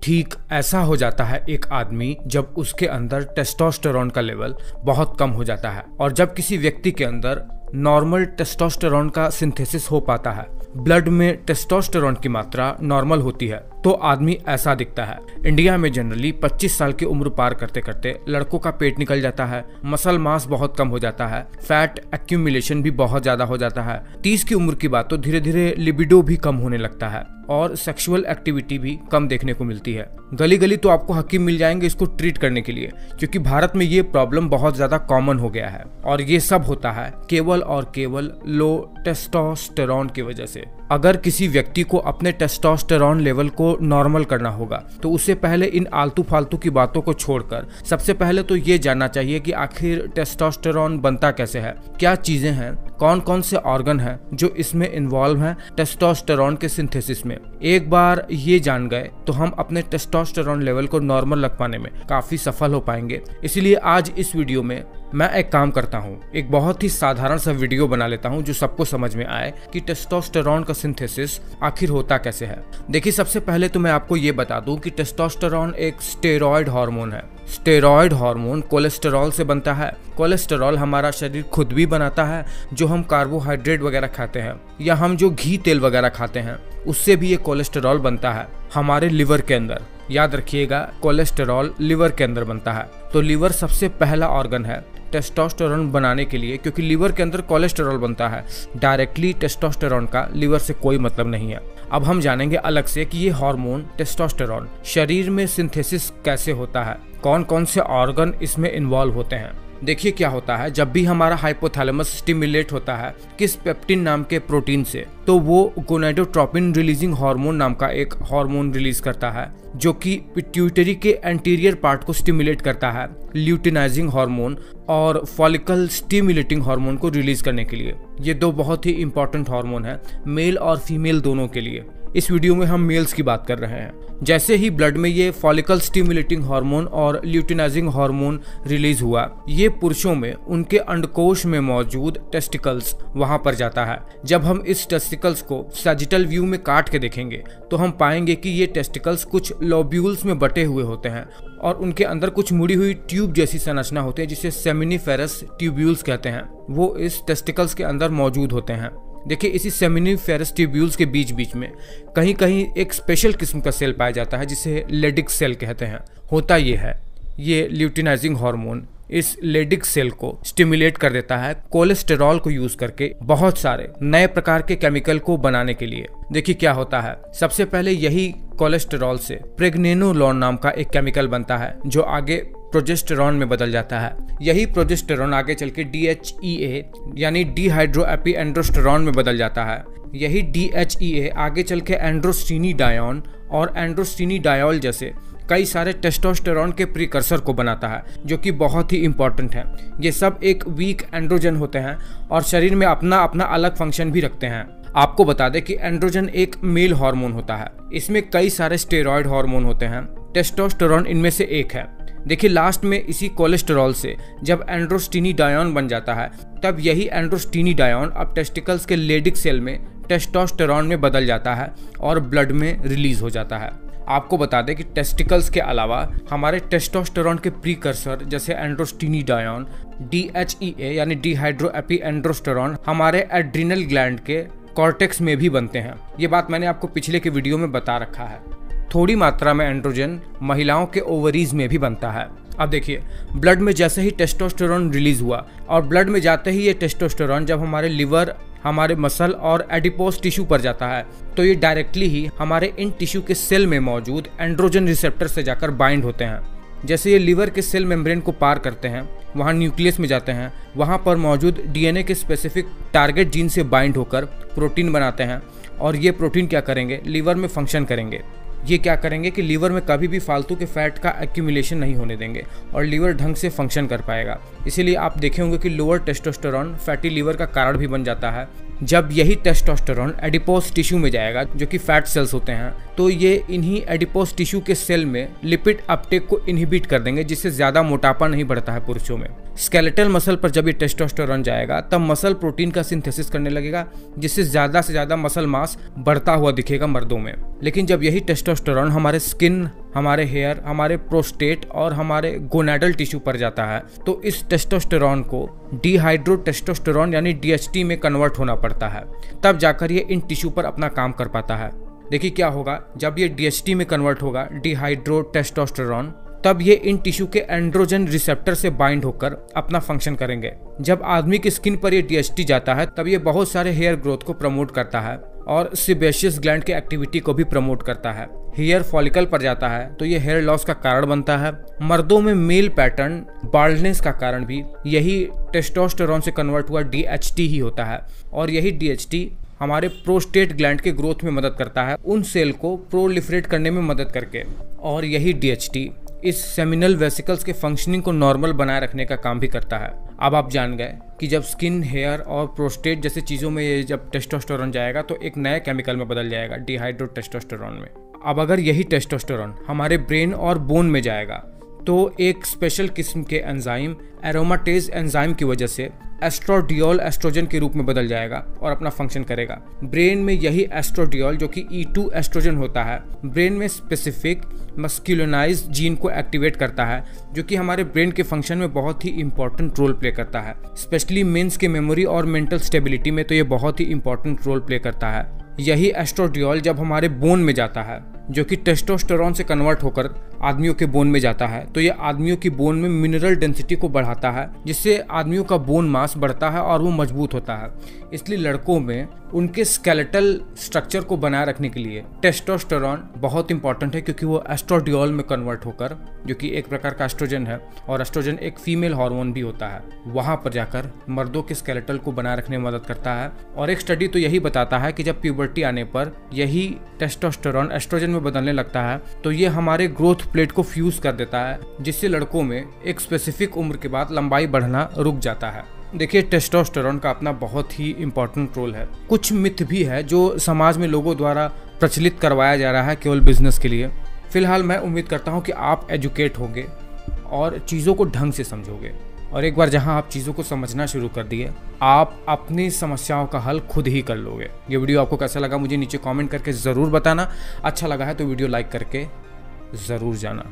ठीक ऐसा हो जाता है एक आदमी जब उसके अंदर टेस्टोस्टेरोन का लेवल बहुत कम हो जाता है, और जब किसी व्यक्ति के अंदर नॉर्मल टेस्टोस्टेरोन का सिंथेसिस हो पाता है, ब्लड में टेस्टोस्टेरोन की मात्रा नॉर्मल होती है, तो आदमी ऐसा दिखता है। इंडिया में जनरली 25 साल की उम्र पार करते करते लड़कों का पेट निकल जाता है, मसल मास बहुत कम हो जाता है, फैट एक्यूमुलेशन भी बहुत ज्यादा हो जाता है। 30 की उम्र की बात तो धीरे धीरे लिबिडो भी कम होने लगता है और सेक्सुअल एक्टिविटी भी कम देखने को मिलती है। गली गली तो आपको हकीम मिल जाएंगे इसको ट्रीट करने के लिए, क्योंकि भारत में ये प्रॉब्लम बहुत ज्यादा कॉमन हो गया है। और ये सब होता है केवल और केवल लो टेस्टोस्टेरोन की वजह से। अगर किसी व्यक्ति को अपने टेस्टोस्टेरोन लेवल को नॉर्मल करना होगा तो उससे पहले इन आलतू फालतू की बातों को छोड़कर सबसे पहले तो ये जानना चाहिए कि आखिर टेस्टोस्टेरोन बनता कैसे है, क्या चीजें हैं, कौन कौन से ऑर्गन हैं जो इसमें इन्वॉल्व हैं टेस्टोस्टेरोन के सिंथेसिस में। एक बार ये जान गए तो हम अपने टेस्टोस्टेरोन लेवल को नॉर्मल रख पाने में काफी सफल हो पाएंगे। इसीलिए आज इस वीडियो में मैं एक काम करता हूँ, एक बहुत ही साधारण सा वीडियो बना लेता हूँ जो सबको समझ में आए कि टेस्टोस्टेरोन का सिंथेसिस आखिर होता कैसे है। देखिए, सबसे पहले तो मैं आपको ये बता दूं कि टेस्टोस्टेरोन एक स्टेरॉयड हार्मोन है। स्टेरॉयड हार्मोन कोलेस्टेरॉल से बनता है। कोलेस्टेरॉल हमारा शरीर खुद भी बनाता है, जो हम कार्बोहाइड्रेट वगैरह खाते हैं या हम जो घी तेल वगैरह खाते हैं उससे भी ये कोलेस्टेरॉल बनता है हमारे लिवर के अंदर। याद रखिएगा, कोलेस्टेरॉल लिवर के अंदर बनता है। तो लिवर सबसे पहला ऑर्गन है टेस्टोस्टेरोन बनाने के लिए, क्योंकि लिवर के अंदर कोलेस्टेरॉल बनता है। डायरेक्टली टेस्टोस्टेरोन का लिवर से कोई मतलब नहीं है। अब हम जानेंगे अलग से कि ये हार्मोन टेस्टोस्टेरोन शरीर में सिंथेसिस कैसे होता है, कौन कौन से ऑर्गन इसमें इन्वॉल्व होते हैं। देखिए क्या होता है, जब भी हमारा हाइपोथैलेमस स्टिमुलेट होता है किस पेप्टिन नाम के प्रोटीन से, तो वो गोनाडोट्रोपिन रिलीजिंग हार्मोन नाम का एक हार्मोन रिलीज करता है जो कि पिट्यूटरी के एंटीरियर पार्ट को स्टिमुलेट करता है ल्यूटिनाइजिंग हार्मोन और फॉलिकल स्टिमुलेटिंग हार्मोन को रिलीज करने के लिए। ये दो बहुत ही इंपॉर्टेंट हार्मोन है मेल और फीमेल दोनों के लिए। इस वीडियो में हम मेल्स की बात कर रहे हैं। जैसे ही ब्लड में ये फॉलिकल स्टिमुलेटिंग हार्मोन और ल्यूटिनाइजिंग हार्मोन रिलीज हुआ, ये पुरुषों में उनके अंडकोश में मौजूद टेस्टिकल्स वहां पर जाता है। जब हम इस टेस्टिकल्स को सैजिटल व्यू में काट के देखेंगे तो हम पाएंगे कि ये टेस्टिकल्स कुछ लोब्यूल्स में बटे हुए होते हैं और उनके अंदर कुछ मुड़ी हुई ट्यूब जैसी संरचना होती है जिसे सेमिनिफेरस ट्यूब्यूल्स कहते हैं। वो इस टेस्टिकल्स के अंदर मौजूद होते हैं। देखिए, इसी सेमिनिफेरस ट्यूब्यूल्स के बीच बीच में कहीं कहीं एक स्पेशल किस्म का सेल पाया जाता है जिसे लेडिक सेल कहते हैं। होता ये है, ये ल्यूटिनाइजिंग हार्मोन इस लेडिक सेल को स्टिमुलेट कर देता है कोलेस्टेरॉल को यूज करके बहुत सारे नए प्रकार के केमिकल को बनाने के लिए। देखिए क्या होता है, सबसे पहले यही कोलेस्टेरॉल से प्रेग्नेनोलोन नाम का एक केमिकल बनता है जो आगे प्रोजेस्टेरॉन में बदल जाता है। यही प्रोजेस्टेरॉन आगे चल के DHEA यानी डिहाइड्रोएपीएंड्रोस्टेरॉन में बदल जाता है। यही DHEA आगे चल के एंड्रोस्टिनिडायोन और एंड्रोस्टिनिडायोल जैसे कई सारे टेस्टोस्टेरोन के प्रीकर्सर को बनाता है, जो कि बहुत ही इंपॉर्टेंट है। ये सब एक वीक एंड्रोजन होते हैं और शरीर में अपना अपना अलग फंक्शन भी रखते हैं। आपको बता दें कि एंड्रोजन एक मेल हार्मोन होता है। इसमें कई सारे स्टेरॉयड हार्मोन होते हैं, टेस्टोस्टेरोन इनमें से एक है। देखिए, लास्ट में इसी कोलेस्टेरॉल से जब एंड्रोस्टिनिडायोन बन जाता है, तब यही एंड्रोस्टिनिडायोन अब टेस्टिकल्स के लेडिक सेल में टेस्टोस्टेरोन में बदल जाता है और ब्लड में रिलीज हो जाता है। आपको बता दें कि टेस्टिकल्स के अलावा हमारे टेस्टोस्टेरोन के प्रीकर्सर जैसे एंड्रोस्टिनिडायोन, DHEA यानी डिहाइड्रोएपीएंड्रोस्टेरॉन हमारे एड्रिनल ग्लैंड के कॉर्टेक्स में भी बनते हैं। ये बात मैंने आपको पिछले के वीडियो में बता रखा है। थोड़ी मात्रा में एंड्रोजन महिलाओं के ओवरीज में भी बनता है। अब देखिए, ब्लड में जैसे ही टेस्टोस्टेरोन रिलीज हुआ और ब्लड में जाते ही ये टेस्टोस्टेरोन जब हमारे लिवर, हमारे मसल और एडिपोज टिश्यू पर जाता है, तो ये डायरेक्टली ही हमारे इन टिश्यू के सेल में मौजूद एंड्रोजन रिसेप्टर से जाकर बाइंड होते हैं। जैसे ये लिवर के सेल मेम्ब्रेन को पार करते हैं, वहाँ न्यूक्लियस में जाते हैं, वहाँ पर मौजूद DNA के स्पेसिफिक टारगेट जीन से बाइंड होकर प्रोटीन बनाते हैं। और ये प्रोटीन क्या करेंगे, लिवर में फंक्शन करेंगे। ये क्या करेंगे कि लीवर में कभी भी फालतू के फैट का एक्यूमुलेशन नहीं होने देंगे और लीवर ढंग से फंक्शन कर पाएगा। इसीलिए आप देखे होंगे कि लोअर टेस्टोस्टेरोन फैटी लीवर का कारण भी बन जाता है। जब यही टेस्टोस्टेरोन एडिपोज टिश्यू में जाएगा, जो कि फैट सेल्स होते हैं, तो ये इन्हीं एडिपोज टिश्यू के सेल में लिपिड अपटेक को इनहिबिट कर देंगे, जिससे ज्यादा मोटापा नहीं बढ़ता है पुरुषों में। स्केलेटल मसल पर जब ये टेस्टोस्टेरोन जाएगा, तब मसल प्रोटीन का सिंथेसिस करने लगेगा, जिससे ज्यादा से ज्यादा मसल मास बढ़ता हुआ दिखेगा मर्दों में। लेकिन जब यही टेस्टोस्टेरोन हमारे स्किन, हमारे हेयर, हमारे प्रोस्टेट और हमारे गोनाडल टिश्यू पर जाता है तो इस टेस्टोस्टेरॉन को डिहाइड्रोटेस्टोस्टेरॉन यानी DHT में कन्वर्ट होना पड़ता है, तब जाकर ये इन टिश्यू पर अपना काम कर पाता है। देखिए क्या होगा, जब ये DHT में कन्वर्ट होगा डिहाइड्रोटेस्टोस्टेरॉन, तब ये इन टिश्यू के एंड्रोजन रिसेप्टर से बाइंड होकर अपना फंक्शन करेंगे। जब आदमी की स्किन पर ये DHT जाता है तब ये बहुत सारे हेयर ग्रोथ को प्रमोट करता है और सेबेशियस ग्लैंड के एक्टिविटी को भी प्रमोट करता है। हेयर फॉलिकल पर जाता है तो ये हेयर लॉस का कारण बनता है। मर्दों में मेल पैटर्न बाल्डनेस का कारण भी यही टेस्टोस्टेरॉन से कन्वर्ट हुआ DHT ही होता है, और यही DHT हमारे प्रोस्टेट ग्लैंड के ग्रोथ में मदद करता है, उन सेल को प्रोलिफरेट करने में मदद करके। और यही DHT इस सेमिनल वेसिकल्स के फंक्शनिंग को नॉर्मल बनाए रखने का काम भी करता है। अब आप जान गए कि जब स्किन, हेयर और प्रोस्टेट जैसे चीज़ों में ये जब टेस्टोस्टेरॉन जाएगा तो एक नए केमिकल में बदल जाएगा, डिहाइड्रोटेस्टोस्टेरॉन में। अब अगर यही टेस्टोस्टेरॉन हमारे ब्रेन और बोन में जाएगा तो एक स्पेशल किस्म के एंजाइम, एरोमाटेज एंजाइम की वजह से एस्ट्रोडियोल एस्ट्रोजन के रूप में बदल जाएगा और अपना फंक्शन करेगा। ब्रेन में यही एस्ट्रोडियोल जो कि E2 एस्ट्रोजन होता है, ब्रेन में स्पेसिफिक मस्कुलिनाइज्ड जीन को एक्टिवेट करता है, जो कि हमारे ब्रेन के फंक्शन में बहुत ही इंपॉर्टेंट रोल प्ले करता है। स्पेशली मेंस के मेमोरी और मेंटल स्टेबिलिटी में तो ये बहुत ही इंपॉर्टेंट रोल प्ले करता है। यही एस्ट्रोडियोल जब हमारे बोन में जाता है, जो कि टेस्टोस्टेरॉन से कन्वर्ट होकर आदमियों के बोन में जाता है, तो ये आदमियों की बोन में मिनरल डेंसिटी को बढ़ाता है, जिससे आदमियों का बोन मास बढ़ता है और वो मजबूत होता है। इसलिए लड़कों में उनके स्केलेटल स्ट्रक्चर को बनाए रखने के लिए टेस्टोस्टेरॉन बहुत इंपॉर्टेंट है, क्योंकि वो एस्ट्रोडियोल में कन्वर्ट होकर, जो कि एक प्रकार का एस्ट्रोजन है और एस्ट्रोजन एक फीमेल हार्मोन भी होता है, वहां पर जाकर मर्दों के स्केलेटल को बनाए रखने में मदद करता है। और एक स्टडी तो यही बताता है कि जब प्यूबर्टी आने पर यही टेस्टोस्टेरॉन एस्ट्रोजन में बदलने लगता है तो ये हमारे ग्रोथ प्लेट को फ्यूज कर देता है, जिससे लड़कों में एक स्पेसिफिक उम्र के बाद लंबाई बढ़ना रुक जाता है। देखिए, टेस्टोस्टेरॉन का अपना बहुत ही इंपॉर्टेंट रोल है। कुछ मिथ भी है जो समाज में लोगों द्वारा प्रचलित करवाया जा रहा है केवल बिजनेस के लिए। फिलहाल मैं उम्मीद करता हूँ कि आप एजुकेट होंगे और चीज़ों को ढंग से समझोगे, और एक बार जहां आप चीज़ों को समझना शुरू कर दिए, आप अपनी समस्याओं का हल खुद ही कर लोगे। ये वीडियो आपको कैसा लगा मुझे नीचे कमेंट करके ज़रूर बताना। अच्छा लगा है तो वीडियो लाइक करके ज़रूर जाना।